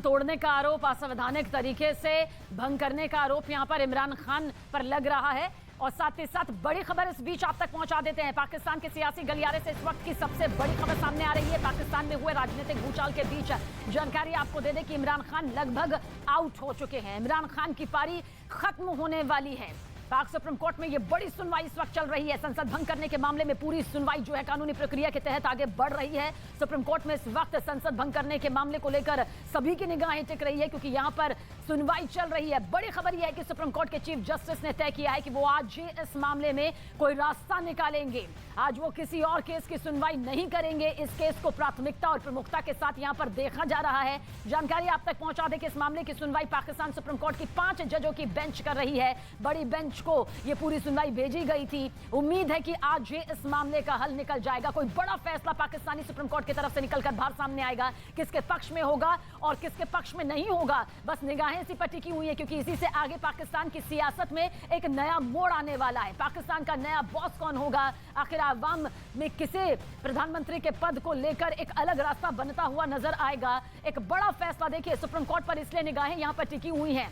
तोड़ने का आरोप, असंवैधानिक तरीके से भंग करने का आरोप यहां पर इमरान खान पर लग रहा है। और साथ ही साथ बड़ी खबर इस बीच आप तक पहुंचा देते हैं। पाकिस्तान के सियासी गलियारे से इस वक्त की सबसे बड़ी खबर सामने आ रही है। पाकिस्तान में हुए राजनीतिक भूचाल के बीच जानकारी आपको दे दें कि इमरान खान लगभग आउट हो चुके हैं। इमरान खान की पारी खत्म होने वाली है। पाक सुप्रीम कोर्ट में ये बड़ी सुनवाई इस वक्त चल रही है। संसद भंग करने के मामले में पूरी सुनवाई जो है कानूनी प्रक्रिया के तहत आगे बढ़ रही है। सुप्रीम कोर्ट में इस वक्त संसद भंग करने के मामले को लेकर सभी की निगाहें टिक रही है, क्योंकि यहां पर सुनवाई चल रही है। बड़ी खबर यह है कि सुप्रीम कोर्ट के चीफ जस्टिस ने तय किया है कि वो आज ही इस मामले में कोई रास्ता निकालेंगे। आज वो किसी और केस की सुनवाई नहीं करेंगे। इस केस को प्राथमिकता और प्रमुखता के साथ यहां पर देखा जा रहा है। जानकारी आप तक पहुंचा दें कि इस मामले की सुनवाई पाकिस्तान सुप्रीम कोर्ट की 5 जजों की बेंच कर रही है। बड़ी बेंच को ये पूरी सुनवाई भेजी गई थी। उम्मीद है कि आज ही इस मामले का हल निकल जाएगा। कोई बड़ा फैसला पाकिस्तानी सुप्रीम कोर्ट की तरफ से निकलकर बाहर सामने आएगा। किसके पक्ष में होगा और किसके पक्ष में नहीं होगा, बस निगाहें इसी पर टिकी हुई है, क्योंकि इसी से आगे पाकिस्तान की सियासत में एक नया मोड़ आने वाला है। पाकिस्तान का नया बॉस कौन होगा, आखिर अवाम में किसे प्रधानमंत्री के पद को लेकर एक अलग रास्ता बनता हुआ नजर आएगा। एक बड़ा फैसला देखिए सुप्रीम कोर्ट पर, इसलिए निगाहें यहां पर टिकी हुई हैं।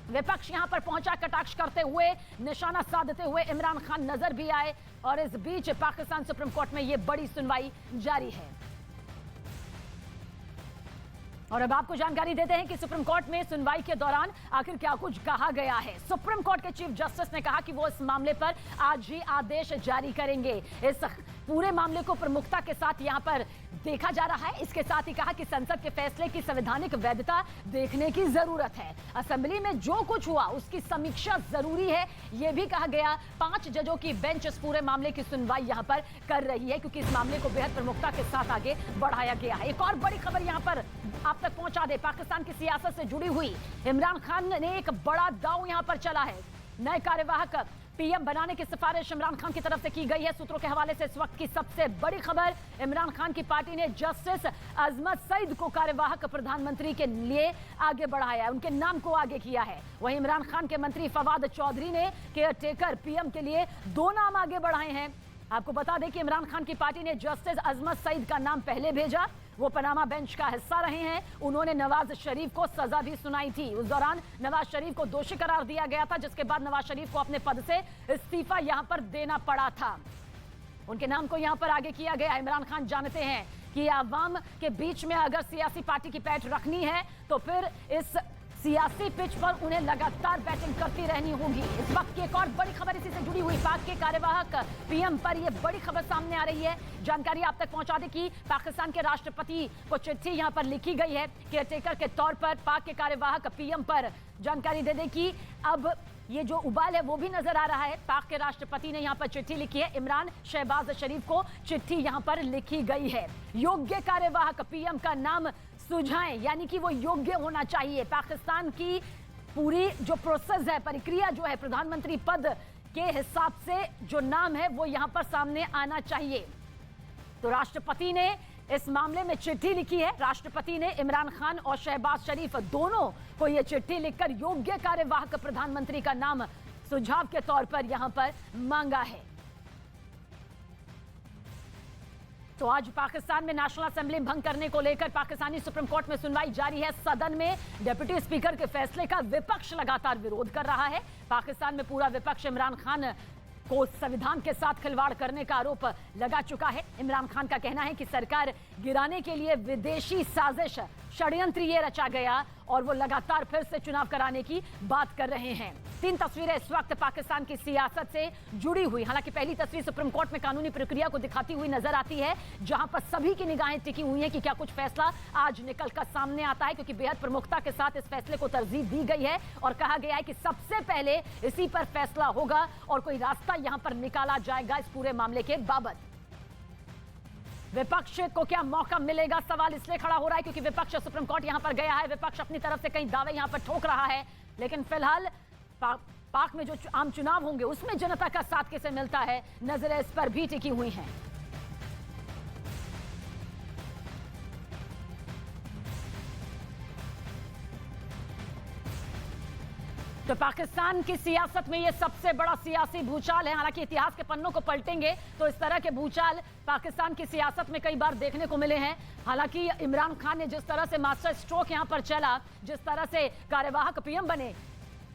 विपक्ष यहां पर पहुंचा, कटाक्ष करते हुए, निशाना साधते हुए इमरान खान नजर भी आए। और इस बीच पाकिस्तान सुप्रीम कोर्ट में यह बड़ी सुनवाई जारी है। और अब आपको जानकारी देते हैं कि सुप्रीम कोर्ट में सुनवाई के दौरान आखिर क्या कुछ कहा गया है। सुप्रीम कोर्ट के चीफ जस्टिस ने कहा कि वो इस मामले पर आज ही आदेश जारी करेंगे। इस पूरे मामले को प्रमुखता के साथ यहां पर देखा जा रहा है। इसके साथ ही कहा कि संसद के फैसले की संवैधानिक वैधता देखने की जरूरत है। असेंबली में जो कुछ हुआ उसकी समीक्षा जरूरी है, यह भी कहा गया। 5 जजों की बेंच इस पूरे मामले की सुनवाई यहां पर कर रही है, क्योंकि इस मामले को बेहद प्रमुखता के साथ आगे बढ़ाया गया है। एक और बड़ी खबर यहां पर आप तक पहुंचा दे, पाकिस्तान की सियासत से जुड़ी हुई। इमरान खान ने एक बड़ा दांव यहां पर चला है। नए कार्यवाहक पीएम बनाने की सिफारिश इमरान खान की तरफ से की गई है। सूत्रों के हवाले से इस वक्त की सबसे बड़ी खबर, इमरान खान की पार्टी ने जस्टिस अजमत सईद को कार्यवाहक प्रधानमंत्री के लिए आगे बढ़ाया है, उनके नाम को आगे किया है। वहीं इमरान खान के मंत्री फवाद चौधरी ने केयरटेकर पीएम के लिए 2 नाम आगे बढ़ाए हैं। आपको बता दें कि इमरान खान की पार्टी ने जस्टिस अजमत सईद का नाम पहले भेजा। वो पनामा बेंच का हिस्सा रहे हैं। उन्होंने नवाज शरीफ को सजा भी सुनाई थी। उस दौरान नवाज शरीफ को दोषी करार दिया गया था, जिसके बाद नवाज शरीफ को अपने पद से इस्तीफा यहां पर देना पड़ा था। उनके नाम को यहां पर आगे किया गया। इमरान खान जानते हैं कि आवाम के बीच में अगर सियासी पार्टी की पैठ रखनी है तो फिर इस सियासी पिच पर उन्हें लगातार बैटिंग करती रहनी होगी। इस वक्त की एक और बड़ी खबर इसी से जुड़ी हुई, पाक के कार्यवाहक पीएम पर यह बड़ी खबर सामने आ रही है। जानकारी आप तक पहुंचा दें कि पाकिस्तान के राष्ट्रपति को चिट्ठी यहां पर लिखी गई है केयरटेकर के तौर पर पाक के कार्यवाहक पीएम पर। जानकारी दे दें कि अब ये जो उबाल है वो भी नजर आ रहा है। पाक के राष्ट्रपति ने यहां पर चिट्ठी लिखी है। इमरान शहबाज शरीफ को चिट्ठी यहां पर लिखी गई है। योग्य कार्यवाहक पीएम का नाम सुझाएं, यानी कि वो योग्य होना चाहिए। पाकिस्तान की पूरी जो प्रोसेस है, प्रक्रिया जो है, प्रधानमंत्री पद के हिसाब से जो नाम है वो यहां पर सामने आना चाहिए। तो राष्ट्रपति ने इस मामले में चिट्ठी लिखी है। राष्ट्रपति ने इमरान खान और शहबाज शरीफ दोनों को यह चिट्ठी लिखकर योग्य कार्यवाहक प्रधानमंत्री का नाम सुझाव के तौर पर यहां पर मांगा है। तो आज पाकिस्तान में नेशनल असेंबली भंग करने को लेकर पाकिस्तानी सुप्रीम कोर्ट में सुनवाई जारी है। सदन में डिप्टी स्पीकर के फैसले का विपक्ष लगातार विरोध कर रहा है। पाकिस्तान में पूरा विपक्ष इमरान खान को संविधान के साथ खिलवाड़ करने का आरोप लगा चुका है। इमरान खान का कहना है कि सरकार गिराने के लिए विदेशी साजिश, षड्यंत्र ये रचा गया और वो लगातार फिर से चुनाव कराने की बात कर रहे हैं। 3 तस्वीरें इस वक्त पाकिस्तान की सियासत से जुड़ी हुई। हालांकि पहली तस्वीर सुप्रीम कोर्ट में कानूनी प्रक्रिया को दिखाती हुई नजर आती है, जहां पर सभी की निगाहें टिकी हुई हैं कि क्या कुछ फैसला आज निकल कर सामने आता है, क्योंकि बेहद प्रमुखता के साथ इस फैसले को तरजीह दी गई है और कहा गया है कि सबसे पहले इसी पर फैसला होगा और कोई रास्ता यहां पर निकाला जाएगा इस पूरे मामले के बाबत। विपक्ष को क्या मौका मिलेगा, सवाल इसलिए खड़ा हो रहा है क्योंकि विपक्ष सुप्रीम कोर्ट यहां पर गया है। विपक्ष अपनी तरफ से कई दावे यहां पर ठोक रहा है, लेकिन फिलहाल पाक में जो आम चुनाव होंगे उसमें जनता का साथ कैसे मिलता है, नजरें इस पर भी टिकी हुई हैं। तो पाकिस्तान की सियासत में ये सबसे बड़ा सियासी भूचाल है। हालांकि इतिहास के पन्नों को पलटेंगे तो इस तरह के भूचाल पाकिस्तान की सियासत में कई बार देखने को मिले हैं। हालांकि इमरान खान ने जिस तरह से मास्टर स्ट्रोक यहां पर चला, जिस तरह से कार्यवाहक पीएम बने,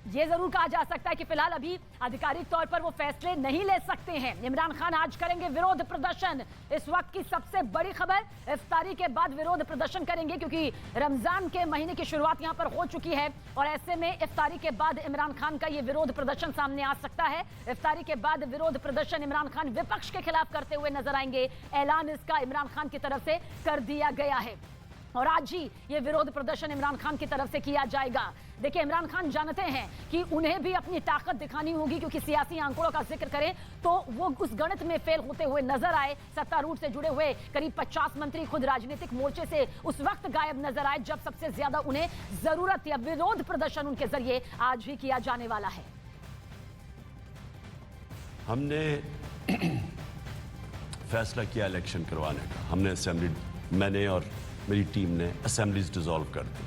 ये जरूर कहा जा सकता है कि फिलहाल अभी आधिकारिक तौर पर वो फैसले नहीं ले सकते हैं। इमरान खान आज करेंगे विरोध प्रदर्शन। इस वक्त की सबसे बड़ी खबर, इफ्तारी के बाद विरोध प्रदर्शन करेंगे क्योंकि रमजान के महीने की शुरुआत यहां पर हो चुकी है और ऐसे में इफ्तारी के बाद इमरान खान का ये विरोध प्रदर्शन सामने आ सकता है। इफ्तारी के बाद विरोध प्रदर्शन इमरान खान विपक्ष के खिलाफ करते हुए नजर आएंगे। ऐलान इसका इमरान खान की तरफ से कर दिया गया है और आज ही ये विरोध प्रदर्शन इमरान खान की तरफ से किया जाएगा। देखिए, इमरान खान जानते हैं कि उन्हें भी अपनी ताकत दिखानी होगी क्योंकि सियासी आंकड़ों का जिक्र करें तो वो उस गणित में फेल होते हुए नजर आए। सत्तारूढ़ से जुड़े हुए करीब 50 मंत्री खुद राजनीतिक मोर्चे से उस वक्त गायब नजर आए जब सबसे ज्यादा उन्हें जरूरत या विरोध प्रदर्शन उनके जरिए आज ही किया जाने वाला है। हमने फैसला किया इलेक्शन करवाने का। हमने असेंबली, मैंने और मेरी टीम ने असेंबलीज डिसॉल्व कर दी।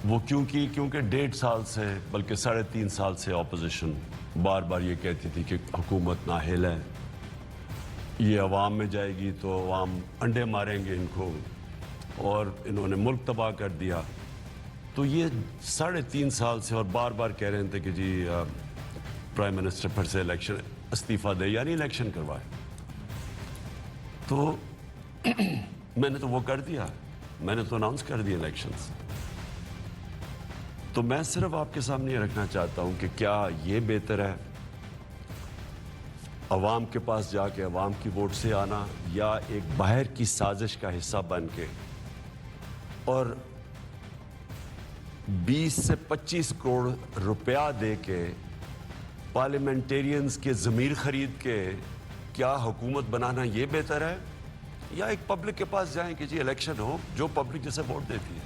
वो क्योंकि 1.5 साल से बल्कि 3.5 साल से ऑपोजिशन बार बार ये कहती थी कि हुकूमत नाअहल है, ये अवाम में जाएगी तो अवाम अंडे मारेंगे इनको और इन्होंने मुल्क तबाह कर दिया। तो ये 3.5 साल से और बार बार कह रहे थे कि जी प्राइम मिनिस्टर फिर से इलेक्शन इस्तीफा दे यानी इलेक्शन करवाए। तो मैंने तो वो कर दिया, मैंने तो अनाउंस कर दिया इलेक्शंस। तो मैं सिर्फ आपके सामने ये रखना चाहता हूं कि क्या ये बेहतर है अवाम के पास जाके अवाम की वोट से आना या एक बाहर की साजिश का हिस्सा बन के और 20 से 25 करोड़ रुपया दे के पार्लियामेंटेरियंस के ज़मीर खरीद के क्या हुकूमत बनाना ये बेहतर है या एक पब्लिक के पास जाएं कि जी इलेक्शन हो, जो पब्लिक जिसे वोट देती है।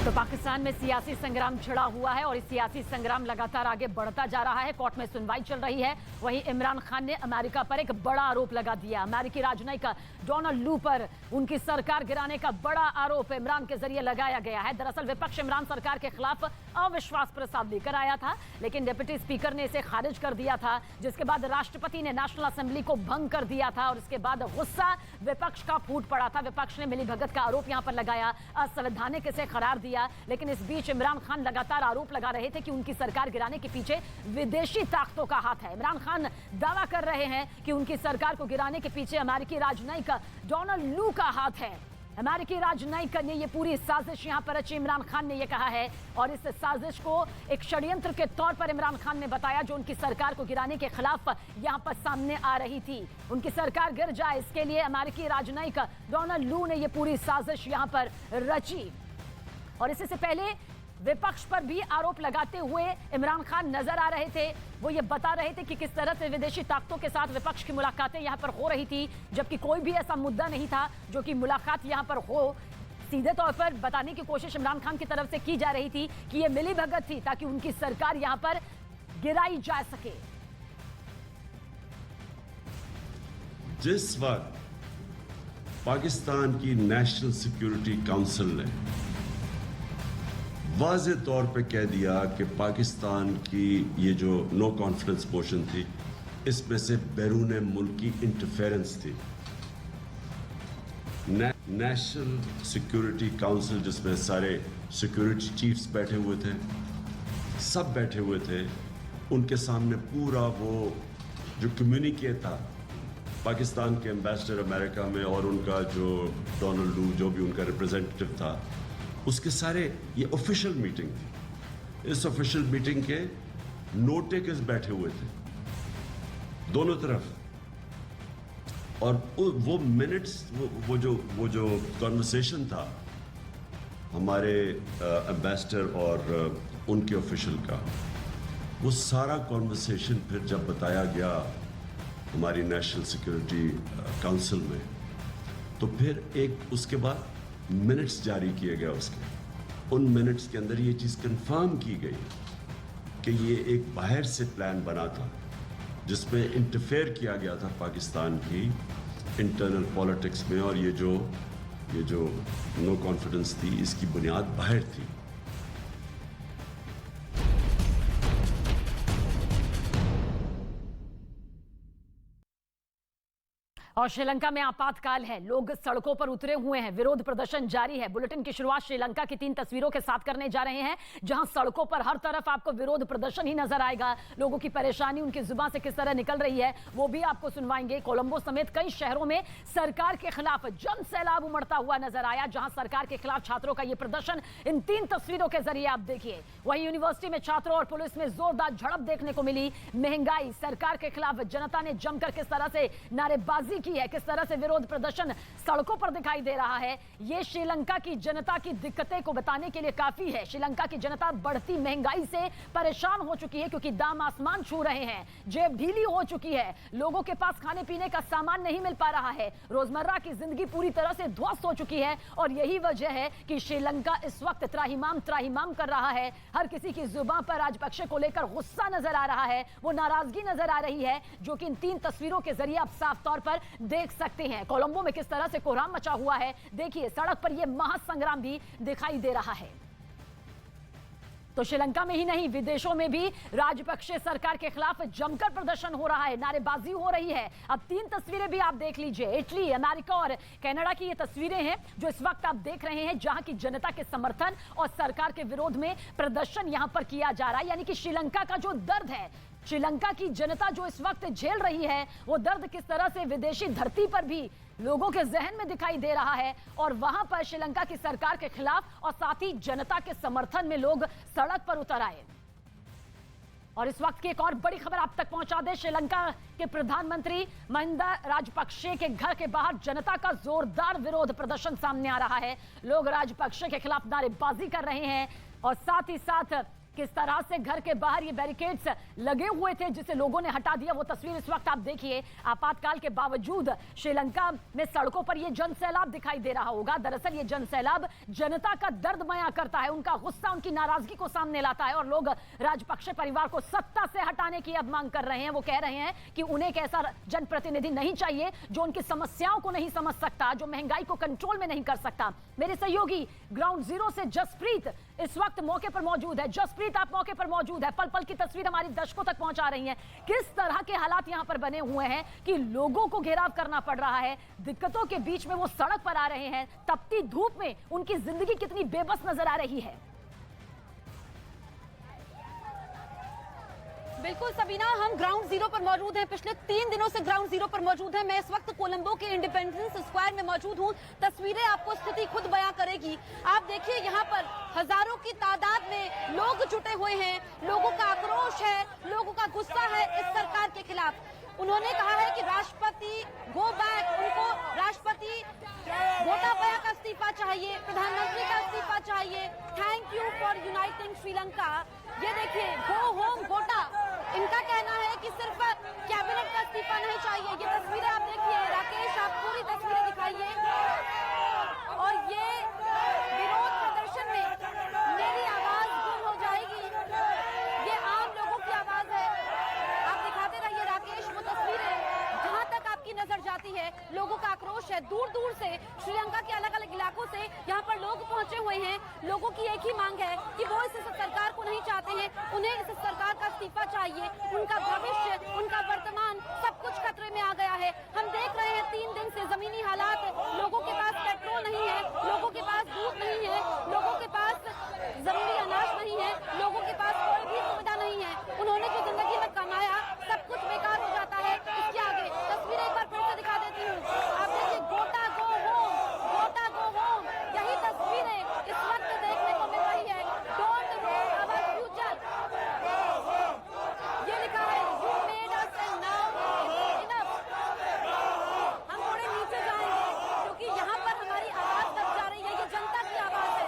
तो पाकिस्तान में सियासी संग्राम छिड़ा हुआ है और इस सियासी संग्राम लगातार आगे बढ़ता जा रहा है। कोर्ट में सुनवाई चल रही है। वहीं इमरान खान ने अमेरिका पर एक बड़ा आरोप लगा दिया। अमेरिकी राजनयिक डोनाल्ड लू पर उनकी सरकार गिराने का बड़ा आरोप इमरान के जरिए लगाया गया है। दरअसल विपक्ष इमरान सरकार के खिलाफ अविश्वास प्रस्ताव लेकर आया था, लेकिन डिप्टी स्पीकर ने इसे खारिज कर दिया था, जिसके बाद राष्ट्रपति ने नेशनल असेंबली को भंग कर दिया था और इसके बाद गुस्सा विपक्ष का फूट पड़ा था। विपक्ष ने मिलीभगत का आरोप यहां पर लगाया, असंवैधानिक इसे करार दिया। लेकिन इस बीच इमरान खान लगातार आरोप लगा रहे थे कि उनकी सरकार गिराने के पीछे विदेशी ताकतों का हाथ है। इमरान खान दावा कर रहे हैं कि उनकी सरकार को गिराने के पीछे अमेरिकी राजनयिक डोनाल्ड लू का हाथ है। अमेरिकी राजनयिक ने यह पूरी साजिश यहां पर रची, इमरान खान ने यह कहा है और इस साजिश को एक षड्यंत्र के तौर पर इमरान खान ने बताया जो उनकी सरकार को गिराने के खिलाफ यहां पर सामने आ रही थी। उनकी सरकार गिर जाए इसके लिए अमेरिकी राजनयिक डोनाल्ड लू ने यह पूरी साजिश यहां पर रची। और इससे से पहले विपक्ष पर भी आरोप लगाते हुए इमरान खान नजर आ रहे थे। वो ये बता रहे थे कि किस तरह से विदेशी ताकतों के साथ विपक्ष की मुलाकातें यहां पर हो रही थी, जबकि कोई भी ऐसा मुद्दा नहीं था जो कि मुलाकात यहां पर हो। सीधे तौर पर बताने की कोशिश इमरान खान की तरफ से की जा रही थी कि ये मिलीभगत थी ताकि उनकी सरकार यहां पर गिराई जा सके। जिस वक्त पाकिस्तान की नेशनल सिक्योरिटी काउंसिल ने वाज़े तौर पे कह दिया कि पाकिस्तान की ये जो नो कॉन्फिडेंस मोशन थी इसमें से बैरून मुल्क की इंटरफेरेंस थी। नेशनल सिक्योरिटी काउंसिल जिसमें सारे सिक्योरिटी चीफ्स बैठे हुए थे, सब बैठे हुए थे, उनके सामने पूरा वो जो कम्युनिके था पाकिस्तान के एम्बेसडर अमेरिका में और उनका जो डोनाल्ड लू जो भी उनका रिप्रेजेंटेटिव था, उसके सारे ये ऑफिशियल मीटिंग थी। इस ऑफिशियल मीटिंग के नोट टेकर्स बैठे हुए थे दोनों तरफ और वो मिनट्स वो जो कॉन्वर्सेशन था हमारे एम्बेसडर और उनके ऑफिशियल का, वो सारा कॉन्वर्सेशन फिर जब बताया गया हमारी नेशनल सिक्योरिटी काउंसिल में, तो फिर एक उसके बाद मिनट्स जारी किए गए। उसके उन मिनट्स के अंदर ये चीज़ कंफर्म की गई कि ये एक बाहर से प्लान बना था जिसमें इंटरफेयर किया गया था पाकिस्तान की इंटरनल पॉलिटिक्स में और ये जो ये जो नो कॉन्फिडेंस थी, इसकी बुनियाद बाहर थी। और श्रीलंका में आपातकाल है, लोग सड़कों पर उतरे हुए हैं, विरोध प्रदर्शन जारी है। बुलेटिन की शुरुआत श्रीलंका की 3 तस्वीरों के साथ करने जा रहे हैं, जहां सड़कों पर हर तरफ आपको विरोध प्रदर्शन ही नजर आएगा। लोगों की परेशानी उनकी जुबान से किस तरह निकल रही है वो भी आपको सुनवाएंगे। कोलंबो समेत कई शहरों में सरकार के खिलाफ जन सैलाब उमड़ता हुआ नजर आया, जहां सरकार के खिलाफ छात्रों का यह प्रदर्शन इन 3 तस्वीरों के जरिए आप देखिए। वहीं यूनिवर्सिटी में छात्रों और पुलिस में जोरदार झड़प देखने को मिली। महंगाई, सरकार के खिलाफ जनता ने जमकर किस तरह से नारेबाजी की है, किस तरह से विरोध प्रदर्शन सड़कों पर दिखाई दे रहा है, ये श्रीलंका की जनता की दिक्कतें को बताने के लिए काफी है। श्रीलंका की जनता बढ़ती महंगाई से परेशान हो चुकी है, क्योंकि दाम आसमान छू रहे हैं, जेब ढीली हो चुकी है, लोगों के पास खाने पीने का सामान नहीं मिल पा रहा है, रोजमर्रा की जिंदगी पूरी तरह से ध्वस्त हो चुकी है। और यही वजह है कि श्रीलंका इस वक्त त्राहिमाम त्राहिमाम कर रहा है। हर किसी की जुबान पर राजपक्षे को लेकर गुस्सा नजर आ रहा है, वो नाराजगी नजर आ रही है, जो कि इन 3 तस्वीरों के जरिए आप साफ तौर पर देख सकते हैं। कोलंबो में किस तरह से कोहराम मचा हुआ है, देखिए सड़क पर यह महासंग्राम भी दिखाई दे रहा है। तो श्रीलंका में ही नहीं, विदेशों में भी राजपक्षे सरकार के खिलाफ जमकर प्रदर्शन हो रहा है, नारेबाजी हो रही है। अब 3 तस्वीरें भी आप देख लीजिए, इटली, अमेरिका और कनाडा की ये तस्वीरें हैं जो इस वक्त आप देख रहे हैं, जहां की जनता के समर्थन और सरकार के विरोध में प्रदर्शन यहां पर किया जा रहा है। यानी कि श्रीलंका का जो दर्द है, श्रीलंका की जनता जो इस वक्त झेल रही है, वो दर्द किस तरह से विदेशी धरती पर भी लोगों के जहन में दिखाई दे रहा है। और वहां पर श्रीलंका की सरकार के खिलाफ और साथ ही जनता के समर्थन में लोग सड़क पर उतर आए। और इस वक्त की एक और बड़ी खबर आप तक पहुंचा दे, श्रीलंका के प्रधानमंत्री महिंदा राजपक्षे के घर के बाहर जनता का जोरदार विरोध प्रदर्शन सामने आ रहा है। लोग राजपक्षे के खिलाफ नारेबाजी कर रहे हैं और साथ ही साथ किस तरह से घर के बाहर ये बैरिकेड्स लगे हुए थे जिसे लोगों ने हटा दिया, वो तस्वीर इस वक्त आप देखिए। आपातकाल के बावजूद श्रीलंका में सड़कों पर ये जन सैलाब दिखाई दे रहा होगा। दरअसल ये जन सैलाब जनता का दर्द बयां करता है, उनका गुस्सा, उनकी नाराजगी को सामने लाता है। और लोग राजपक्षे परिवार को सत्ता से हटाने की अब मांग कर रहे हैं। वो कह रहे हैं कि उन्हें एक ऐसा जनप्रतिनिधि नहीं चाहिए जो उनकी समस्याओं को नहीं समझ सकता, जो महंगाई को कंट्रोल में नहीं कर सकता। मेरे सहयोगी ग्राउंड जीरो से जसप्रीत इस वक्त मौके पर मौजूद है। जसप्रीत, आप मौके पर मौजूद है, पल पल की तस्वीर हमारी दर्शकों तक पहुंचा रही हैं। किस तरह के हालात यहां पर बने हुए हैं कि लोगों को घेराव करना पड़ रहा है, दिक्कतों के बीच में वो सड़क पर आ रहे हैं, तपती धूप में उनकी जिंदगी कितनी बेबस नजर आ रही है। बिल्कुल सबीना, हम ग्राउंड जीरो पर मौजूद हैं। पिछले 3 दिनों से ग्राउंड जीरो पर मौजूद हैं। मैं इस वक्त कोलंबो के इंडिपेंडेंस स्क्वायर में मौजूद हूं। तस्वीरें आपको स्थिति खुद बयां करेगी। आप देखिए, यहाँ पर हजारों की तादाद में लोग जुटे हुए हैं। लोगों का आक्रोश है, लोगों का गुस्सा है इस सरकार के खिलाफ। उन्होंने कहा है कि राष्ट्रपति गो बैक, उनको राष्ट्रपति गोटाबाया का इस्तीफा चाहिए, प्रधानमंत्री का इस्तीफा चाहिए। Thank you for uniting Sri Lanka. ये देखिए, गो होम गोटा, इनका कहना है कि सिर्फ कैबिनेट का इस्तीफा नहीं चाहिए। ये तस्वीरें आप देखिए, राकेश आप पूरी तस्वीरें दिखाइए। और ये विरोध प्रदर्शन में मेरी आवाज गुम हो जाएगी, ये आम लोगों की आवाज है। आप दिखाते रहिए राकेश वो तस्वीरें, जहां तक आपकी नजर जाती है लोगों का आक्रोश है। दूर दूर से श्रीलंका के अलग अलग इलाकों से यहाँ पर लोग पहुंचे हुए हैं। लोगों की एक ही मांग है कि वो इस सरकार को नहीं चाहते हैं, उन्हें इस सरकार का इस्तीफा चाहिए। उनका भविष्य, उनका वर्तमान सब कुछ खतरे में आ गया है। हम देख रहे हैं 3 दिन से जमीनी हालात, लोगों के पास पेट्रोल नहीं है, लोगों के पास दूध नहीं है, लोगों के पास जरूरी अनाज नहीं है, लोगों के पास कोई भी सुविधा नहीं है। उन्होंने जो जिंदगी में कमाया सब कुछ बेकार हो जाता है। इसके आगे तस्वीरें एक बार फिर से दिखा देती हूँ। आप देखिए, गोटा गो होम, गोटा गो होम, यही तस्वीरें इस वक्त देखने को मिल रही है। डोंट रोल आवर फ्यूचर, ये लिखा है, you made us and now enough. हम थोड़े नीचे जाएंगे क्योंकि यहाँ पर हमारी आवाज दब जा रही है। ये जनता की आवाज है,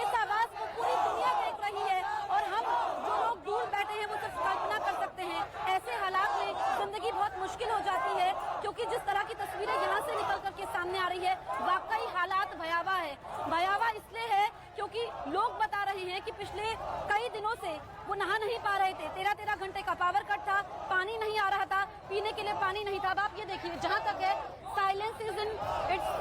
इस आवाज को पूरी दुनिया देख रही है और हम जो लोग दूर बैठे हैं वो सिर्फ कल्पना कर सकते हैं। ऐसे हालात में जिंदगी बहुत मुश्किल हो जाती है, क्योंकि जिस तरह की तस्वीरें यहाँ से निकल करके सामने आ रही है, वाकई हालात भयावह है। भयावह इसलिए है क्योंकि लोग बता रहे हैं कि पिछले कई दिनों से वो नहा नहीं पा रहे थे। 13-13 घंटे का पावर कट था, पानी नहीं आ रहा था, पीने के लिए पानी नहीं था। अब आप ये देखिए, जहाँ तक है, silence is in its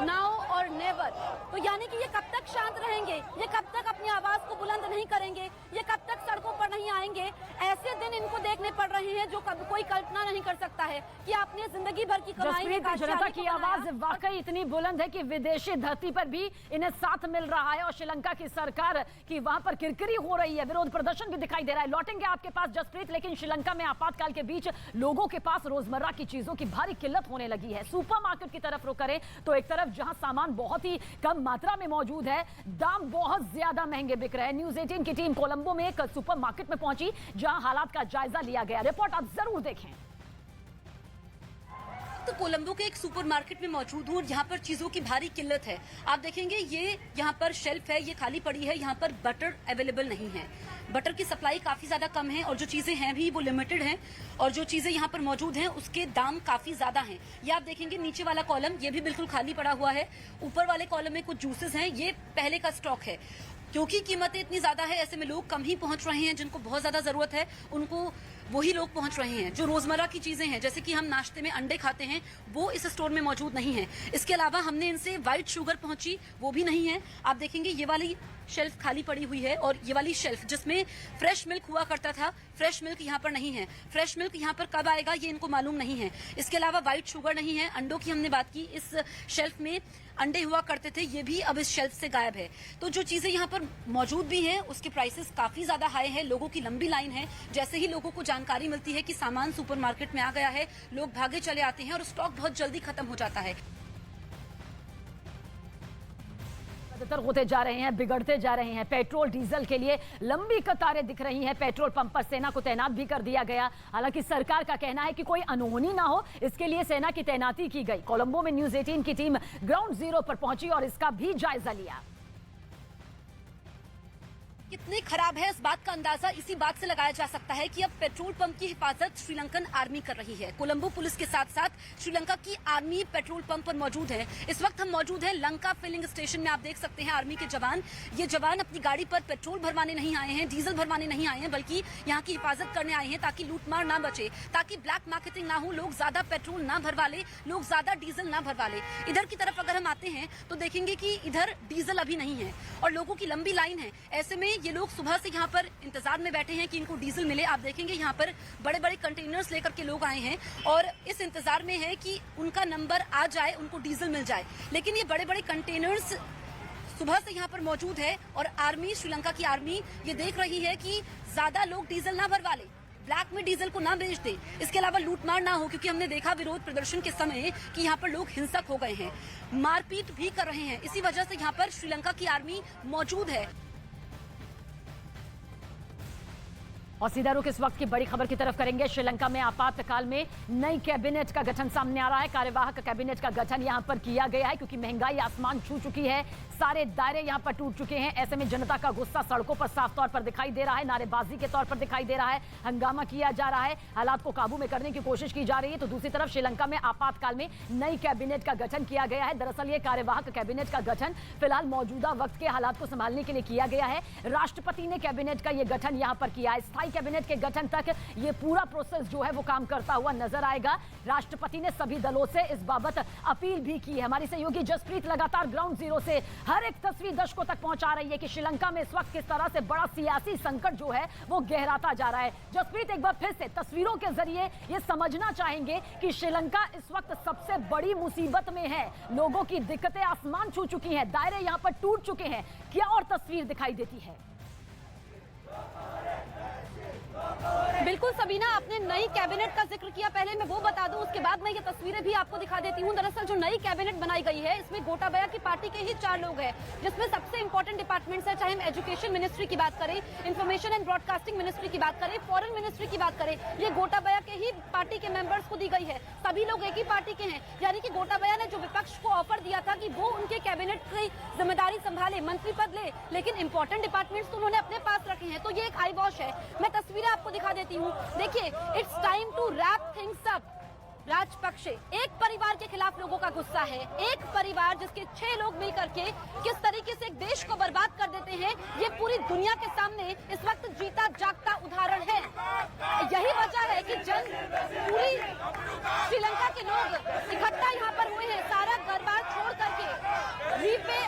now और नेवर। तो यानी कि ये कब तक शांत रहेंगे, ये कब तक अपनी आवाज को बुलंद नहीं करेंगे, ये कब तक सड़कों पर नहीं आएंगे। ऐसे दिन इनको देखने पड़ रहे हैं जो कभी कोई कल्पना नहीं कर सकता है कि आपने जिंदगी भर की कमाई में जनता की आवाज वाकई इतनी बुलंद है कि विदेशी धरती पर भी इन्हें साथ मिल रहा है और श्रीलंका की सरकार की वहां पर किरकिरी हो रही है, विरोध प्रदर्शन भी दिखाई दे रहा है। लौटेंगे आपके पास जसप्रीत, लेकिन श्रीलंका में आपातकाल के बीच लोगों के पास रोजमर्रा की चीजों की भारी किल्लत होने लगी है। सुपरमार्केट की तरफ रुख करें तो एक तरफ जहां सामान बहुत ही कम मात्रा में मौजूद है, दाम बहुत ज्यादा महंगे बिक रहे हैं। न्यूज़ 18 की टीम कोलंबो में एक सुपरमार्केट में पहुंची जहां हालात का जायजा लिया गया। रिपोर्ट आप जरूर देखें। तो कोलंबो के एक सुपरमार्केट में मौजूद हूँ, यहाँ पर चीजों की भारी किल्लत है। आप देखेंगे ये यहाँ पर शेल्फ है, ये खाली पड़ी है, यहाँ पर बटर अवेलेबल नहीं है। बटर की सप्लाई काफी ज्यादा कम है और जो चीजें हैं भी वो लिमिटेड हैं और जो चीजें यहाँ पर मौजूद हैं उसके दाम काफी ज्यादा हैं। ये आप देखेंगे नीचे वाला कॉलम ये भी बिल्कुल खाली पड़ा हुआ है। ऊपर वाले कॉलम में कुछ जूसेस हैं, ये पहले का स्टॉक है। क्योंकि कीमतें इतनी ज्यादा है, ऐसे में लोग कम ही पहुंच रहे हैं। जिनको बहुत ज्यादा जरूरत है उनको वही लोग पहुंच रहे हैं। जो रोजमर्रा की चीजें हैं, जैसे कि हम नाश्ते में अंडे खाते हैं, वो इस स्टोर में मौजूद नहीं है। इसके अलावा हमने इनसे व्हाइट शुगर पहुंची, वो भी नहीं है। आप देखेंगे ये वाली शेल्फ खाली पड़ी हुई है और ये वाली शेल्फ जिसमें फ्रेश मिल्क हुआ करता था, फ्रेश मिल्क यहाँ पर नहीं है। फ्रेश मिल्क यहाँ पर कब आएगा ये इनको मालूम नहीं है। इसके अलावा व्हाइट शुगर नहीं है। अंडों की हमने बात की, इस शेल्फ में अंडे हुआ करते थे, ये भी अब इस शेल्फ से गायब है। तो जो चीजें यहाँ पर मौजूद भी हैं उसके प्राइसेस काफी ज्यादा हाई है। लोगों की लंबी लाइन है। जैसे ही लोगों को जानकारी मिलती है कि सामान सुपरमार्केट में आ गया है, लोग भागे चले आते हैं और स्टॉक बहुत जल्दी खत्म हो जाता है। बदतर होते जा रहे हैं, बिगड़ते जा रहे हैं। पेट्रोल डीजल के लिए लंबी कतारें दिख रही हैं। पेट्रोल पंप पर सेना को तैनात भी कर दिया गया। हालांकि सरकार का कहना है कि कोई अनहोनी ना हो, इसके लिए सेना की तैनाती की गई। कोलंबो में न्यूज़ 18 की टीम ग्राउंड जीरो पर पहुंची और इसका भी जायजा लिया। कितने खराब है इस बात का अंदाजा इसी बात से लगाया जा सकता है कि अब पेट्रोल पंप की हिफाजत श्रीलंकन आर्मी कर रही है। कोलंबो पुलिस के साथ साथ श्रीलंका की आर्मी पेट्रोल पंप पर मौजूद है। इस वक्त हम मौजूद हैं लंका फिलिंग स्टेशन में। आप देख सकते हैं आर्मी के जवान, ये जवान अपनी गाड़ी पर पेट्रोल भरवाने नहीं आए हैं, डीजल भरवाने नहीं आए हैं, बल्कि यहाँ की हिफाजत करने आए हैं ताकि लूटमार ना बचे, ताकि ब्लैक मार्केटिंग ना हो, लोग ज्यादा पेट्रोल ना भरवा ले, लोग ज्यादा डीजल ना भरवा ले। इधर की तरफ अगर हम आते हैं तो देखेंगे कि इधर डीजल अभी नहीं है और लोगों की लंबी लाइन है। ऐसे में ये लोग सुबह से यहाँ पर इंतजार में बैठे हैं कि इनको डीजल मिले। आप देखेंगे यहाँ पर बड़े बड़े कंटेनर्स लेकर के लोग आए हैं और इस इंतजार में है कि उनका नंबर आ जाए, उनको डीजल मिल जाए। लेकिन ये बड़े बड़े कंटेनर्स सुबह से यहाँ पर मौजूद है और आर्मी, श्रीलंका की आर्मी ये देख रही है कि ज्यादा लोग डीजल ना भरवा ले, ब्लैक में डीजल को ना बेच दे, इसके अलावा लूटमार ना हो। क्योंकि हमने देखा विरोध प्रदर्शन के समय कि यहाँ पर लोग हिंसक हो गए हैं, मारपीट भी कर रहे हैं। इसी वजह से यहाँ पर श्रीलंका की आर्मी मौजूद है। और सीधा रुख इस वक्त की बड़ी खबर की तरफ करेंगे। श्रीलंका में आपातकाल में नई कैबिनेट का गठन सामने आ रहा है। कार्यवाहक कैबिनेट का गठन यहां पर किया गया है क्योंकि महंगाई आसमान छू चुकी है, सारे दायरे यहां पर टूट चुके हैं। ऐसे में जनता का गुस्सा सड़कों पर साफ तौर पर दिखाई दे रहा है, नारेबाजी के तौर पर दिखाई दे रहा है, हंगामा किया जा रहा है, हालात को काबू में करने की कोशिश की जा रही है। तो दूसरी तरफ श्रीलंका में आपातकाल में नई कैबिनेट का गठन किया गया है। दरअसल ये कार्यवाहक कैबिनेट का गठन फिलहाल मौजूदा वक्त के हालात को संभालने के लिए किया गया है। राष्ट्रपति ने कैबिनेट का यह गठन यहां पर किया है। स्थायी कैबिनेट के गठन तक ये पूरा प्रोसेस जो है वो काम करता हुआ नजर आएगा। राष्ट्रपति ने सभी दलों से इस बाबत अपील भी की है। हमारी सहयोगी जसप्रीत लगातार ग्राउंड जीरो से हर एक तस्वीर दर्शकों तक पहुंचा रही है कि श्रीलंका में इस वक्त किस तरह से बड़ा सियासी संकट जो है वो गहराता जा रहा है। जसप्रीत, एक बार फिर से तस्वीरों के जरिए ये समझना चाहेंगे कि श्रीलंका इस वक्त सबसे बड़ी मुसीबत में है। लोगों की दिक्कतें आसमान छू चुकी हैं, दायरे यहां पर टूट चुके हैं। क्या और तस्वीर दिखाई देती है? बिल्कुल सबीना, आपने नई कैबिनेट का जिक्र किया, पहले मैं वो बता दूं, उसके बाद मैं ये तस्वीरें भी आपको दिखा देती हूं। दरअसल जो नई कैबिनेट बनाई गई है इसमें गोटाबाया की पार्टी के ही 4 लोग हैं, जिसमें सबसे इंपॉर्टेंट डिपार्टमेंट्स है, चाहे हम एजुकेशन मिनिस्ट्री की बात करें, इंफॉर्मेशन एंड ब्रॉडकास्टिंग मिनिस्ट्री की बात करें, फॉरेन मिनिस्ट्री की बात करें, ये गोटाबाया के ही पार्टी के मेंबर्स को दी गई है। सभी लोग एक ही पार्टी के हैं, यानी कि गोटाबाया ने जो विपक्ष को ऑफर दिया था कि वो उनके कैबिनेट की जिम्मेदारी संभाले, मंत्री पद ले, लेकिन इंपॉर्टेंट डिपार्टमेंट्स तो उन्होंने अपने पास रखे हैं। तो ये एक आई वॉश है। मैं तस्वीरें आपको दिखा देती हूँ। देखिए, it's time to wrap things up. Rajapaksa, एक परिवार के खिलाफ लोगों का गुस्सा है। एक परिवार जिसके 6 लोग मिलकर के किस तरीके से एक देश को बर्बाद कर देते हैं, ये पूरी दुनिया के सामने इस वक्त जीता जागता उदाहरण है। यही वजह है कि पूरी श्रीलंका के लोग इकट्ठा यहाँ पर हुए हैं, सारा घर-बार छोड़ करके रीपे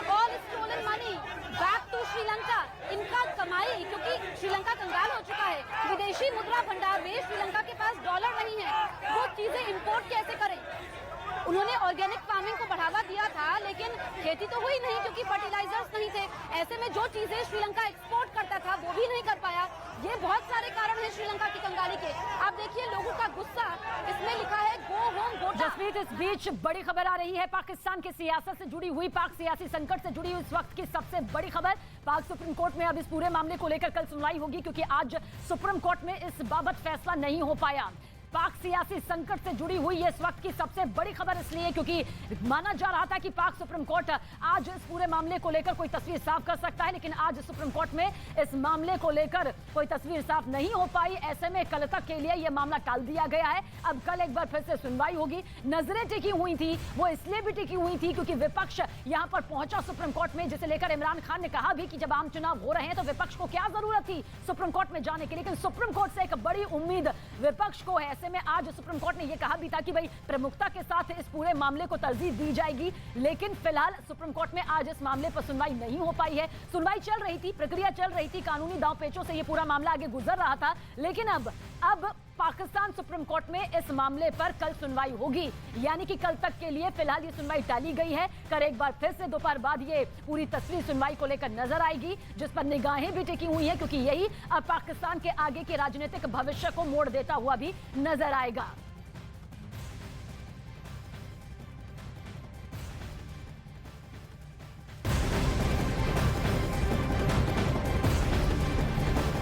लेकिन खेती तो हुई नहीं क्योंकि फर्टिलाइजर्स नहीं थे। ऐसे में जो चीजें श्रीलंका एक्सपोर्ट करता था वो भी नहीं कर पाया। ये बहुत सारे कारण हैं श्रीलंका की कंगाली के। आप देखिए लोगों का गुस्सा, इसमें लिखा है गो होम गोटा। जसप्रीत, इस बीच बड़ी खबर आ रही है पाकिस्तान की सियासत से जुड़ी हुई, पाक सियासी संकट से जुड़ी हुई इस वक्त की सबसे बड़ी खबर। पाक सुप्रीम कोर्ट में अब इस पूरे मामले को लेकर कल सुनवाई होगी क्योंकि आज सुप्रीम कोर्ट में इस बाबत फैसला नहीं हो पाया। पाक सियासी संकट से जुड़ी हुई इस वक्त की सबसे बड़ी खबर इसलिए क्योंकि माना जा रहा था कि पाक सुप्रीम कोर्ट आज इस पूरे मामले को लेकर कोई तस्वीर साफ कर सकता है, लेकिन आज सुप्रीम कोर्ट में इस मामले को लेकर कोई तस्वीर साफ नहीं हो पाई। ऐसे में कल तक के लिए यह मामला टाल दिया गया है। अब कल एक बार फिर से सुनवाई होगी। नजरें टिकी हुई थी, वो इसलिए भी टिकी हुई थी क्योंकि विपक्ष यहां पर पहुंचा सुप्रीम कोर्ट में, जिसे लेकर इमरान खान ने कहा भी कि जब आम चुनाव हो रहे हैं तो विपक्ष को क्या जरूरत थी सुप्रीम कोर्ट में जाने की। लेकिन सुप्रीम कोर्ट से एक बड़ी उम्मीद विपक्ष को है। ऐसे में आज सुप्रीम कोर्ट ने यह कहा भी था कि भाई प्रमुखता के साथ इस पूरे मामले को तरजीह दी जाएगी, लेकिन फिलहाल सुप्रीम कोर्ट में आज इस मामले पर सुनवाई नहीं हो पाई है। सुनवाई चल रही थी, प्रक्रिया चल रही थी, कानूनी दांवपेचों से यह पूरा मामला आगे गुजर रहा था, लेकिन अब पाकिस्तान सुप्रीम कोर्ट में इस मामले पर कल सुनवाई होगी, यानी कि कल तक के लिए फिलहाल ये सुनवाई टाली गई है। कल एक बार फिर से दोपहर बाद ये पूरी तस्वीर सुनवाई को लेकर नजर आएगी, जिस पर निगाहें भी टिकी हुई हैं क्योंकि यही अब पाकिस्तान के आगे के राजनीतिक भविष्य को मोड़ देता हुआ भी नजर आएगा।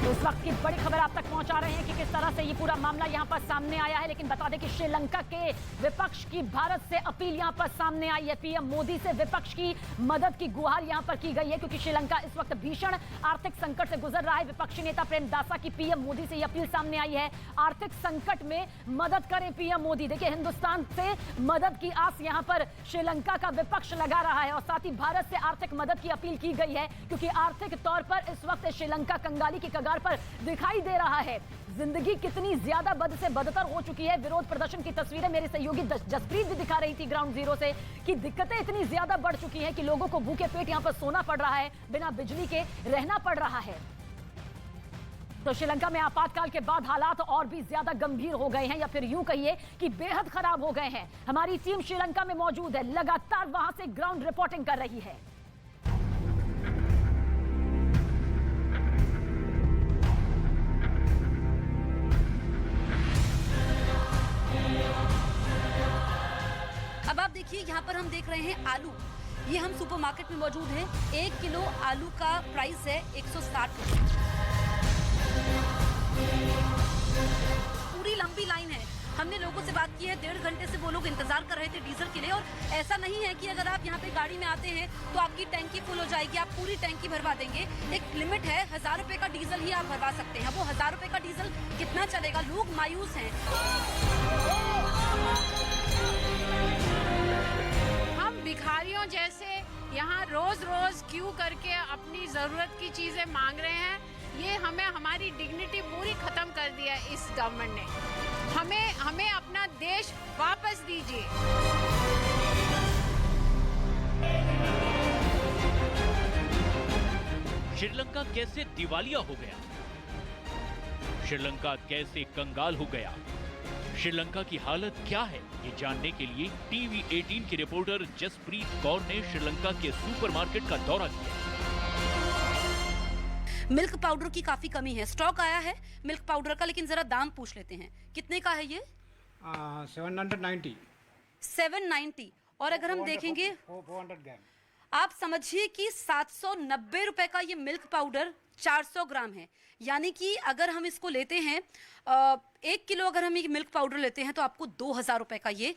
इस वक्त की बड़ी खबर आप तक पहुंचा रहे हैं कि किस तरह से ये पूरा मामला यहां पर सामने आया है। लेकिन बता दें कि श्रीलंका के विपक्ष की भारत से अपील यहां पर सामने आई है। पीएम मोदी से विपक्ष की मदद की गुहार यहां पर की गई है क्योंकि श्रीलंका इस वक्त भीषण आर्थिक संकट से गुजर रहा है। विपक्षी नेता प्रेमदासा की पीएम मोदी से यह अपील सामने आई है, आर्थिक संकट में मदद करें पीएम मोदी। देखिए, हिंदुस्तान से मदद की आस यहां पर श्रीलंका का विपक्ष लगा रहा है और साथ ही भारत से आर्थिक मदद की अपील की गई है क्योंकि आर्थिक तौर पर इस वक्त श्रीलंका कंगाली की कगार पर दिखाई दे रहा है। जिंदगी कितनी ज्यादा बद से बदतर हो चुकी है। विरोध प्रदर्शन की तस्वीरें मेरे सहयोगी जसप्रीत भी दिखा रही थी ग्राउंड जीरो से कि दिक्कतें इतनी ज्यादा बढ़ चुकी हैं कि लोगों को भूखे पेट यहां पर सोना पड़ रहा है, बिना बिजली के रहना पड़ रहा है। तो श्रीलंका में आपातकाल के बाद हालात और भी ज्यादा गंभीर हो गए हैं, या फिर यूं कहिए कि बेहद खराब हो गए हैं। हमारी टीम श्रीलंका में मौजूद है, लगातार वहां से ग्राउंड रिपोर्टिंग कर रही है। अब आप देखिए यहाँ पर हम देख रहे हैं आलू। ये हम सुपरमार्केट में मौजूद हैं। 1 किलो आलू का प्राइस है 160 रुपए। पूरी लंबी लाइन है। हमने लोगों से बात की है, 1.5 घंटे से वो लोग इंतजार कर रहे थे डीजल के लिए। और ऐसा नहीं है कि अगर आप यहाँ पे गाड़ी में आते हैं तो आपकी टैंकी फुल हो जाएगी, आप पूरी टैंकी भरवा देंगे। एक लिमिट है, 1000 रुपए का डीजल ही आप भरवा सकते हैं। वो 1000 रुपए का डीजल कितना चलेगा? लोग मायूस हैं। भिखारियों जैसे यहाँ रोज रोज क्यू करके अपनी जरूरत की चीजें मांग रहे हैं। ये हमें हमारी डिग्निटी पूरी खत्म कर दिया इस गवर्नमेंट ने। हमें अपना देश वापस दीजिए। श्रीलंका कैसे दिवालिया हो गया? श्रीलंका कैसे कंगाल हो गया? श्रीलंका की हालत क्या है? ये जानने के लिए टीवी 18 की रिपोर्टर जसप्रीत कौर ने श्रीलंका के सुपरमार्केट का दौरा किया। मिल्क पाउडर की काफी कमी है। स्टॉक आया है मिल्क पाउडर का, लेकिन जरा दाम पूछ लेते हैं। कितने का है ये? 790। 790। और अगर हम देखेंगे 400 ग्राम, आप समझिए कि 790 रुपए का ये मिल्क पाउडर 400 ग्राम है। यानी कि अगर हम इसको लेते हैं 1 किलो, अगर हम ये मिल्क पाउडर लेते हैं तो आपको 2000 रुपए का ये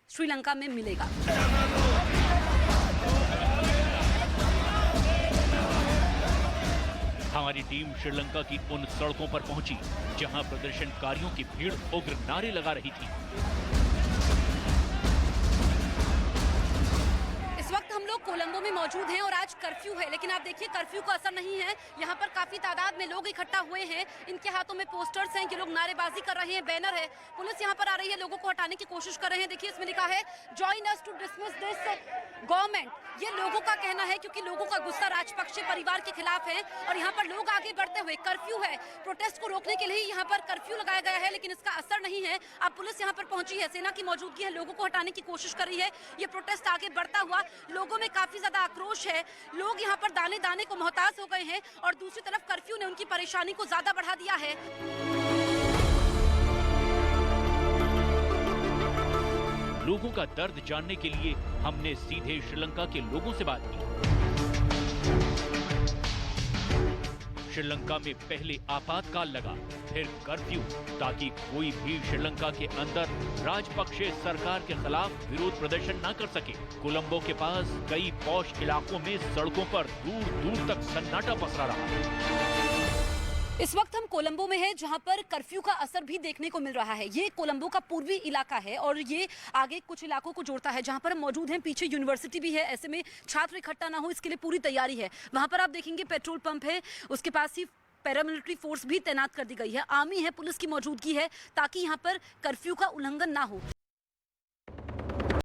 श्रीलंका में मिलेगा। हमारी टीम श्रीलंका की उन सड़कों पर पहुंची जहां प्रदर्शनकारियों की भीड़ उग्र नारे लगा रही थी। हम लोग कोलंबो में मौजूद हैं और आज कर्फ्यू है, लेकिन आप देखिए कर्फ्यू का असर नहीं है। यहाँ पर काफी तादाद में लोग इकट्ठा हुए हैं। इनके हाथों में पोस्टर्स हैं कि लोग नारेबाजी कर रहे हैं, बैनर है। पुलिस यहाँ पर आ रही है, लोगों को हटाने की कोशिश कर रहे हैं। देखिए इसमें लिखा है join us to dismiss this, go government, ये लोगों का कहना है, क्योंकि लोगों का गुस्सा राजपक्षे परिवार के खिलाफ है और यहाँ पर लोग आगे बढ़ते हुए, कर्फ्यू है, प्रोटेस्ट को रोकने के लिए यहाँ पर कर्फ्यू लगाया गया है, लेकिन इसका असर नहीं है। अब पुलिस यहाँ पर पहुंची है, सेना की मौजूदगी है, लोगों को हटाने की कोशिश कर रही है। ये प्रोटेस्ट आगे बढ़ता हुआ, लोगों में काफी ज्यादा आक्रोश है, लोग यहाँ पर दाने दाने को मोहताज हो गए हैं और दूसरी तरफ कर्फ्यू ने उनकी परेशानी को ज्यादा बढ़ा दिया है। लोगों का दर्द जानने के लिए हमने सीधे श्रीलंका के लोगों से बात की। श्रीलंका में पहले आपातकाल लगा, फिर कर्फ्यू, ताकि कोई भी श्रीलंका के अंदर राजपक्षे सरकार के खिलाफ विरोध प्रदर्शन न कर सके। कोलंबो के पास कई पॉश इलाकों में सड़कों पर दूर दूर तक सन्नाटा पसरा रहा। इस वक्त हम कोलंबो में हैं, जहां पर कर्फ्यू का असर भी देखने को मिल रहा है। ये कोलंबो का पूर्वी इलाका है और ये आगे कुछ इलाकों को जोड़ता है, जहां पर हम मौजूद हैं। पीछे यूनिवर्सिटी भी है, ऐसे में छात्र इकट्ठा ना हो इसके लिए पूरी तैयारी है। वहां पर आप देखेंगे पेट्रोल पंप है, उसके पास ही पैरामिलिट्री फोर्स भी तैनात कर दी गई है, आर्मी है, पुलिस की मौजूदगी है, ताकि यहाँ पर कर्फ्यू का उल्लंघन ना हो।